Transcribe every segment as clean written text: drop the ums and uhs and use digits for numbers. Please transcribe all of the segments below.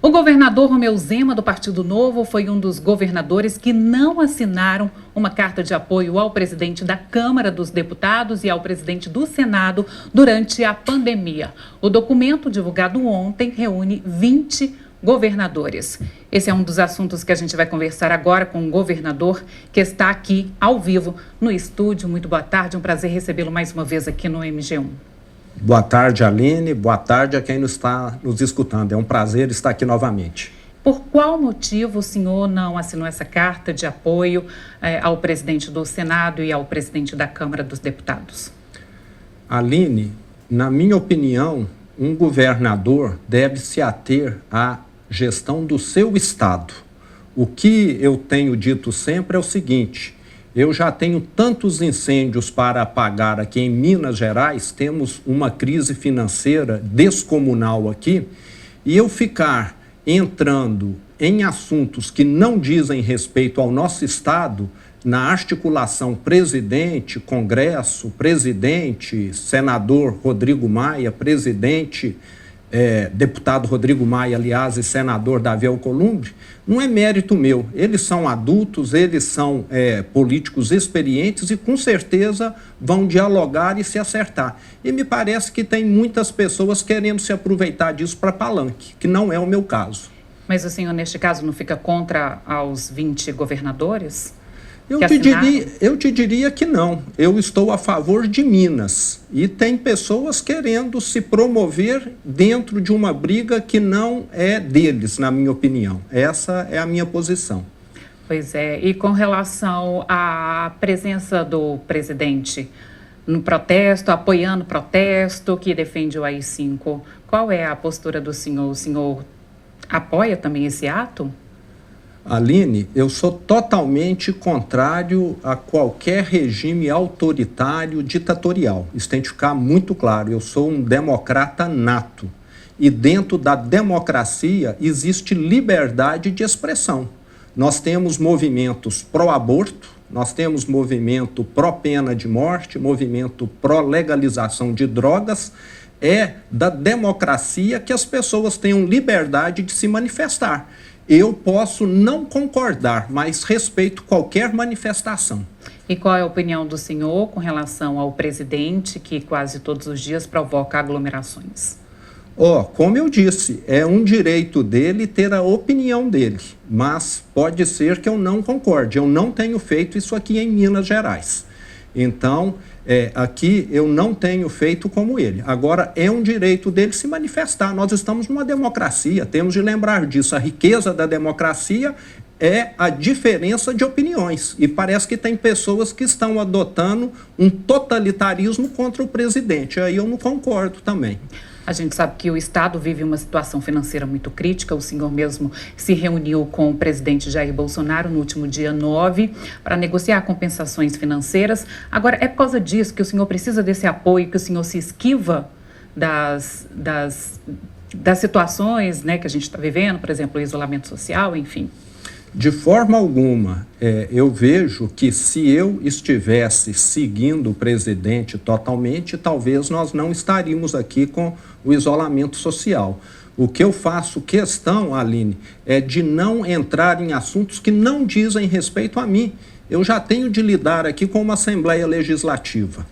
O governador Romeu Zema, do Partido Novo, foi um dos governadores que não assinaram uma carta de apoio ao presidente da Câmara dos Deputados e ao presidente do Senado durante a pandemia. O documento, divulgado ontem, reúne 20 governadores. Esse é um dos assuntos que a gente vai conversar agora com o governador, que está aqui ao vivo no estúdio. Muito boa tarde, um prazer recebê-lo mais uma vez aqui no MG1. Boa tarde, Aline. Boa tarde a quem está nos escutando. É um prazer estar aqui novamente. Por qual motivo o senhor não assinou essa carta de apoio ao presidente do Senado e ao presidente da Câmara dos Deputados? Aline, na minha opinião, um governador deve se ater à gestão do seu estado. O que eu tenho dito sempre é o seguinte: eu já tenho tantos incêndios para apagar aqui em Minas Gerais, temos uma crise financeira descomunal aqui, e eu ficar entrando em assuntos que não dizem respeito ao nosso estado, na articulação presidente, Congresso, presidente, senador Rodrigo Maia, presidente, deputado Rodrigo Maia, aliás, e senador Davi Alcolumbre, não é mérito meu. Eles são adultos, eles são políticos experientes e com certeza vão dialogar e se acertar. E me parece que tem muitas pessoas querendo se aproveitar disso para palanque, que não é o meu caso. Mas o senhor, neste caso, não fica contra aos 20 governadores? Eu te diria que não. Eu estou a favor de Minas. E tem pessoas querendo se promover dentro de uma briga que não é deles, na minha opinião. Essa é a minha posição. Pois é. E com relação à presença do presidente no protesto, apoiando o protesto que defende o AI-5, qual é a postura do senhor? O senhor apoia também esse ato? Aline, eu sou totalmente contrário a qualquer regime autoritário, ditatorial. Isso tem de ficar muito claro. Eu sou um democrata nato. E dentro da democracia existe liberdade de expressão. Nós temos movimentos pró-aborto, nós temos movimento pró-pena de morte, movimento pró-legalização de drogas. É da democracia que as pessoas tenham liberdade de se manifestar. Eu posso não concordar, mas respeito qualquer manifestação. E qual é a opinião do senhor com relação ao presidente que quase todos os dias provoca aglomerações? Como eu disse, é um direito dele ter a opinião dele, mas pode ser que eu não concorde. Eu não tenho feito isso aqui em Minas Gerais. Então, aqui eu não tenho feito como ele. Agora, é um direito dele se manifestar. Nós estamos numa democracia, temos de lembrar disso. A riqueza da democracia é a diferença de opiniões. E parece que tem pessoas que estão adotando um totalitarismo contra o presidente. Aí eu não concordo também. A gente sabe que o Estado vive uma situação financeira muito crítica. O senhor mesmo se reuniu com o presidente Jair Bolsonaro no último dia 9 para negociar compensações financeiras. Agora, é por causa disso que o senhor precisa desse apoio, que o senhor se esquiva das situações, né, que a gente está vivendo, por exemplo, o isolamento social, enfim? De forma alguma. Eu vejo que se eu estivesse seguindo o presidente totalmente, talvez nós não estaríamos aqui com o isolamento social. O que eu faço questão, Aline, é de não entrar em assuntos que não dizem respeito a mim. Eu já tenho de lidar aqui com uma Assembleia Legislativa,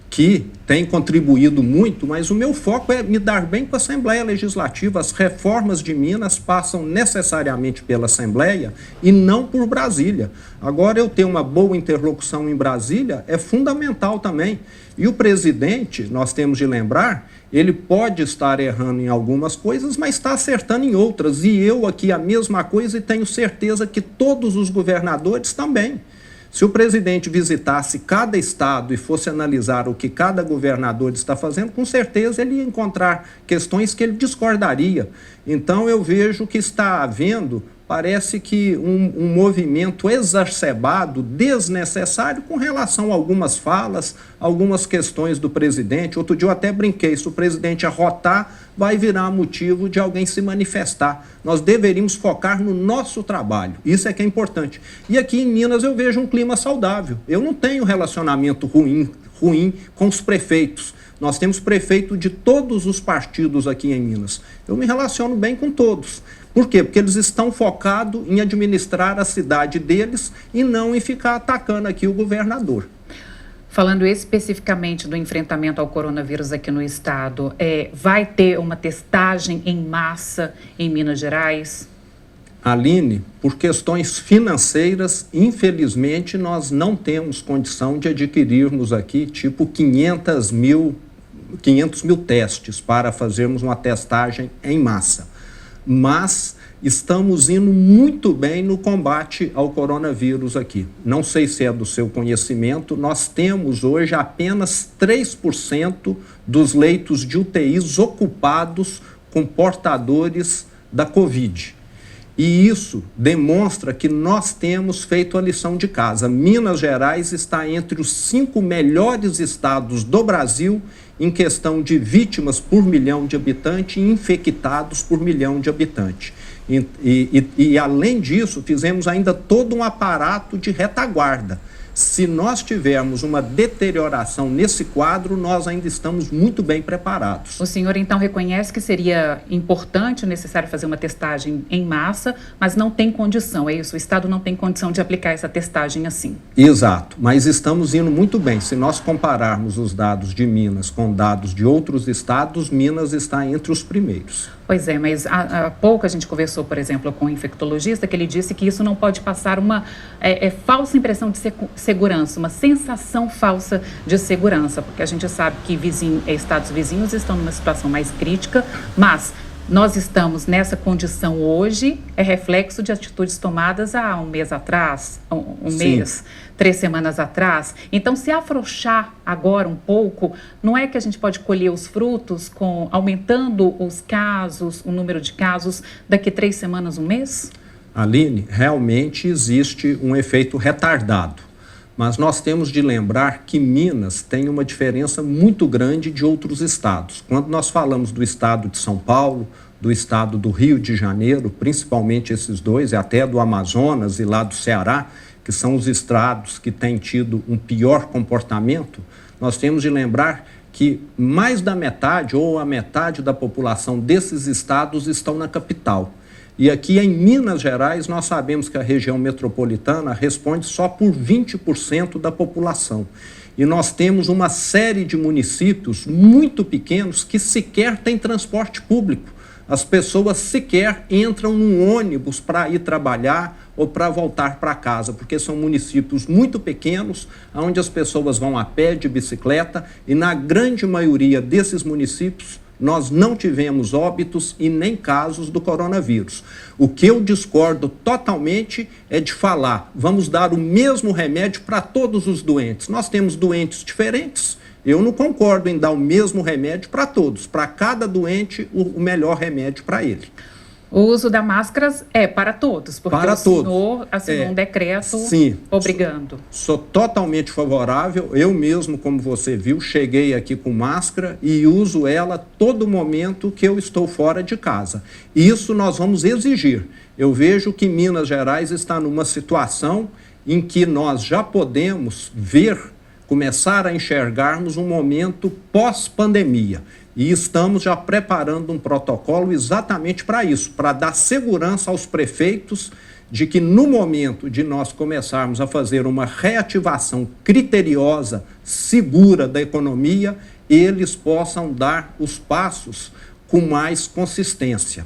que tem contribuído muito, mas o meu foco é me dar bem com a Assembleia Legislativa. As reformas de Minas passam necessariamente pela Assembleia e não por Brasília. Agora, eu ter uma boa interlocução em Brasília é fundamental também. E o presidente, nós temos de lembrar, ele pode estar errando em algumas coisas, mas está acertando em outras. E eu aqui a mesma coisa, e tenho certeza que todos os governadores também. Se o presidente visitasse cada estado e fosse analisar o que cada governador está fazendo, com certeza ele ia encontrar questões que ele discordaria. Então eu vejo que está havendo, parece que um movimento exacerbado, desnecessário com relação a algumas falas, algumas questões do presidente. Outro dia eu até brinquei, se o presidente arrotar, vai virar motivo de alguém se manifestar. Nós deveríamos focar no nosso trabalho, isso é que é importante. E aqui em Minas eu vejo um clima saudável. Eu não tenho relacionamento ruim com os prefeitos. Nós temos prefeito de todos os partidos aqui em Minas. Eu me relaciono bem com todos. Por quê? Porque eles estão focados em administrar a cidade deles e não em ficar atacando aqui o governador. Falando especificamente do enfrentamento ao coronavírus aqui no estado, vai ter uma testagem em massa em Minas Gerais? Aline, por questões financeiras, infelizmente, nós não temos condição de adquirirmos aqui, tipo, 500 mil testes para fazermos uma testagem em massa. Mas estamos indo muito bem no combate ao coronavírus aqui. Não sei se é do seu conhecimento, nós temos hoje apenas 3% dos leitos de UTIs ocupados com portadores da Covid. E isso demonstra que nós temos feito a lição de casa. Minas Gerais está entre os 5 melhores estados do Brasil em questão de vítimas por milhão de habitantes e infectados por milhão de habitantes. E além disso, fizemos ainda todo um aparato de retaguarda. Se nós tivermos uma deterioração nesse quadro, nós ainda estamos muito bem preparados. O senhor, então, reconhece que seria importante, necessário fazer uma testagem em massa, mas não tem condição, é isso? O Estado não tem condição de aplicar essa testagem assim? Exato, mas estamos indo muito bem. Se nós compararmos os dados de Minas com dados de outros estados, Minas está entre os primeiros. Pois é, mas há pouco a gente conversou, por exemplo, com um infectologista, que ele disse que isso não pode passar uma falsa impressão de segurança, uma sensação falsa de segurança, porque a gente sabe que estados vizinhos estão numa situação mais crítica, mas nós estamos nessa condição hoje, é reflexo de atitudes tomadas há um mês atrás, um mês, 3 semanas atrás. Então, se afrouxar agora um pouco, não é que a gente pode colher os frutos aumentando os casos, o número de casos, daqui 3 semanas, um mês? Aline, realmente existe um efeito retardado. Mas nós temos de lembrar que Minas tem uma diferença muito grande de outros estados. Quando nós falamos do estado de São Paulo, do estado do Rio de Janeiro, principalmente esses dois, e até do Amazonas e lá do Ceará, que são os estados que têm tido um pior comportamento, nós temos de lembrar que mais da metade ou a metade da população desses estados estão na capital. E aqui em Minas Gerais, nós sabemos que a região metropolitana responde só por 20% da população. E nós temos uma série de municípios muito pequenos que sequer têm transporte público. As pessoas sequer entram num ônibus para ir trabalhar ou para voltar para casa, porque são municípios muito pequenos, onde as pessoas vão a pé, de bicicleta, e na grande maioria desses municípios, nós não tivemos óbitos e nem casos do coronavírus. O que eu discordo totalmente é de falar, vamos dar o mesmo remédio para todos os doentes. Nós temos doentes diferentes. Eu não concordo em dar o mesmo remédio para todos. Para cada doente, o melhor remédio para ele. O uso da máscaras é para todos, porque o senhor assinou um decreto obrigando. Sou totalmente favorável. Eu mesmo, como você viu, cheguei aqui com máscara e uso ela todo momento que eu estou fora de casa. Isso nós vamos exigir. Eu vejo que Minas Gerais está numa situação em que nós já podemos começar a enxergarmos um momento pós-pandemia. E estamos já preparando um protocolo exatamente para isso, para dar segurança aos prefeitos de que no momento de nós começarmos a fazer uma reativação criteriosa, segura da economia, eles possam dar os passos com mais consistência.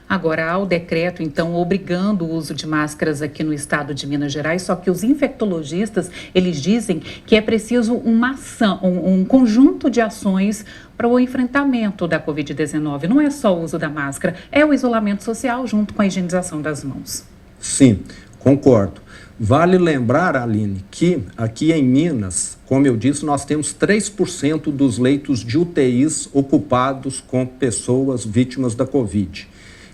Agora, há o decreto, então, obrigando o uso de máscaras aqui no estado de Minas Gerais, só que os infectologistas, eles dizem que é preciso uma ação, um conjunto de ações para o enfrentamento da Covid-19. Não é só o uso da máscara, é o isolamento social junto com a higienização das mãos. Sim, concordo. Vale lembrar, Aline, que aqui em Minas, como eu disse, nós temos 3% dos leitos de UTIs ocupados com pessoas vítimas da Covid.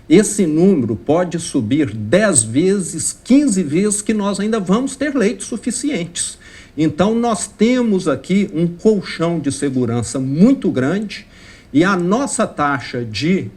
Esse número pode subir 10 vezes, 15 vezes, que nós ainda vamos ter leitos suficientes. Então, nós temos aqui um colchão de segurança muito grande e a nossa taxa de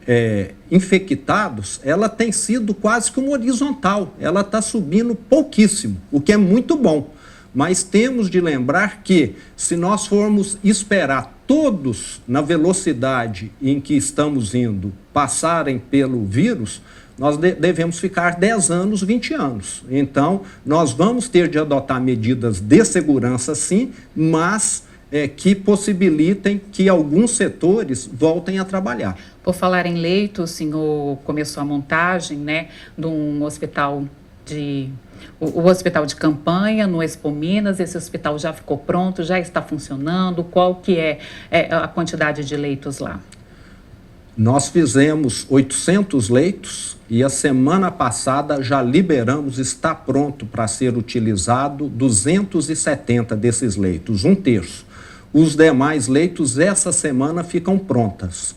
infectados, ela tem sido quase que uma horizontal. Ela está subindo pouquíssimo, o que é muito bom. Mas temos de lembrar que, se nós formos esperar todos, na velocidade em que estamos indo, passarem pelo vírus, nós devemos ficar 10 anos, 20 anos. Então, nós vamos ter de adotar medidas de segurança, sim, mas que possibilitem que alguns setores voltem a trabalhar. Por falar em leito, o senhor começou a montagem, né, de um hospital o hospital de campanha no Expo Minas. Esse hospital já ficou pronto, já está funcionando. Qual que é a quantidade de leitos lá? Nós fizemos 800 leitos e a semana passada já liberamos, está pronto para ser utilizado 270 desses leitos, 1/3. Os demais leitos essa semana ficam prontos.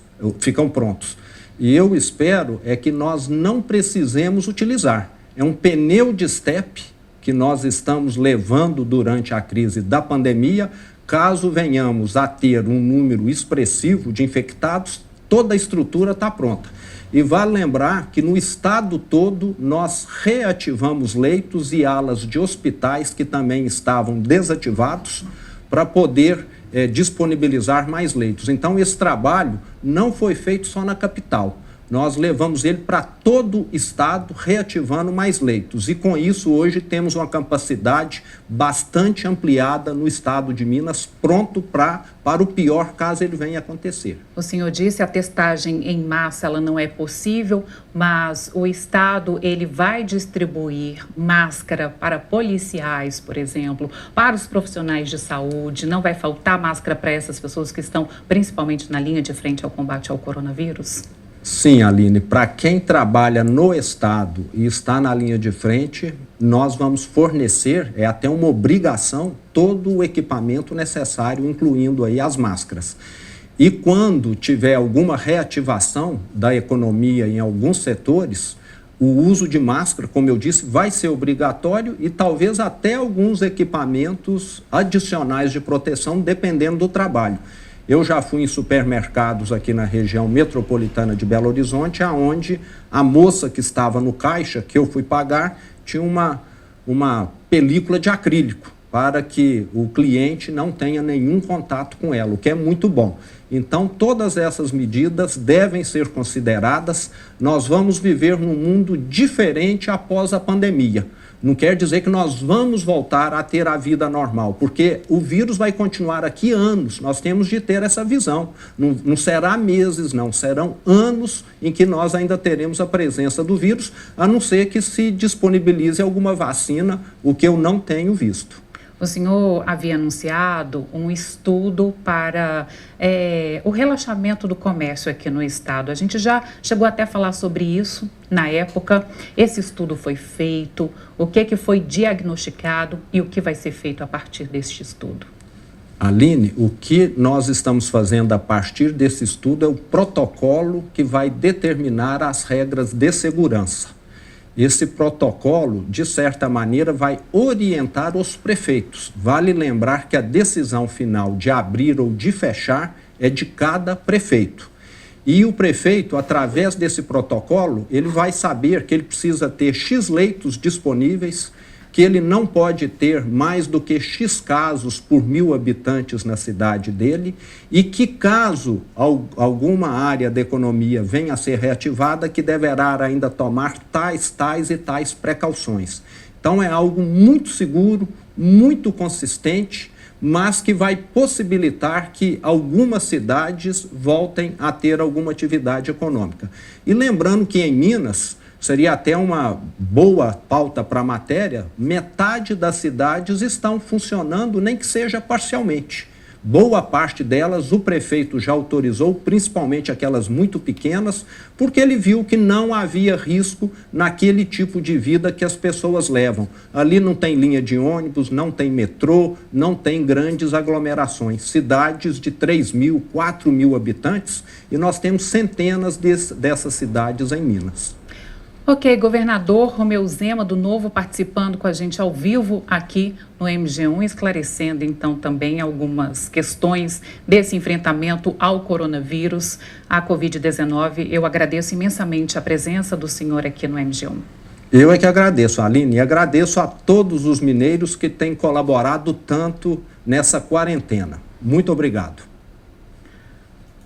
E eu espero que nós não precisemos utilizar. É um pneu de estepe que nós estamos levando durante a crise da pandemia. Caso venhamos a ter um número expressivo de infectados, toda a estrutura está pronta. E vale lembrar que no estado todo nós reativamos leitos e alas de hospitais que também estavam desativados para poder disponibilizar mais leitos. Então, esse trabalho não foi feito só na capital. Nós levamos ele para todo o estado, reativando mais leitos. E com isso, hoje, temos uma capacidade bastante ampliada no estado de Minas, pronto para o pior caso ele venha acontecer. O senhor disse que a testagem em massa ela não é possível, mas o estado ele vai distribuir máscara para policiais, por exemplo, para os profissionais de saúde. Não vai faltar máscara para essas pessoas que estão principalmente na linha de frente ao combate ao coronavírus? Sim, Aline, para quem trabalha no estado e está na linha de frente, nós vamos fornecer, é até uma obrigação, todo o equipamento necessário, incluindo aí as máscaras. E quando tiver alguma reativação da economia em alguns setores, o uso de máscara, como eu disse, vai ser obrigatório e talvez até alguns equipamentos adicionais de proteção, dependendo do trabalho. Eu já fui em supermercados aqui na região metropolitana de Belo Horizonte, onde a moça que estava no caixa, que eu fui pagar, tinha uma película de acrílico para que o cliente não tenha nenhum contato com ela, o que é muito bom. Então, todas essas medidas devem ser consideradas. Nós vamos viver num mundo diferente após a pandemia. Não quer dizer que nós vamos voltar a ter a vida normal, porque o vírus vai continuar aqui anos. Nós temos de ter essa visão. Não será meses, não. Serão anos em que nós ainda teremos a presença do vírus, a não ser que se disponibilize alguma vacina, o que eu não tenho visto. O senhor havia anunciado um estudo para o relaxamento do comércio aqui no estado. A gente já chegou até a falar sobre isso na época. Esse estudo foi feito, o que foi diagnosticado e o que vai ser feito a partir deste estudo? Aline, o que nós estamos fazendo a partir desse estudo é o protocolo que vai determinar as regras de segurança. Esse protocolo, de certa maneira, vai orientar os prefeitos. Vale lembrar que a decisão final de abrir ou de fechar é de cada prefeito. E o prefeito, através desse protocolo, ele vai saber que ele precisa ter X leitos disponíveis, que ele não pode ter mais do que X casos por 1.000 habitantes na cidade dele e que caso alguma área da economia venha a ser reativada, que deverá ainda tomar tais e tais precauções. Então é algo muito seguro, muito consistente, mas que vai possibilitar que algumas cidades voltem a ter alguma atividade econômica. E lembrando que em Minas, seria até uma boa pauta para a matéria, metade das cidades estão funcionando, nem que seja parcialmente. Boa parte delas o prefeito já autorizou, principalmente aquelas muito pequenas, porque ele viu que não havia risco naquele tipo de vida que as pessoas levam. Ali não tem linha de ônibus, não tem metrô, não tem grandes aglomerações. Cidades de 3.000, 4.000 habitantes, e nós temos centenas dessas cidades em Minas. Ok, governador Romeu Zema, do Novo, participando com a gente ao vivo aqui no MG1, esclarecendo então também algumas questões desse enfrentamento ao coronavírus, à Covid-19. Eu agradeço imensamente a presença do senhor aqui no MG1. Eu é que agradeço, Aline, e agradeço a todos os mineiros que têm colaborado tanto nessa quarentena. Muito obrigado.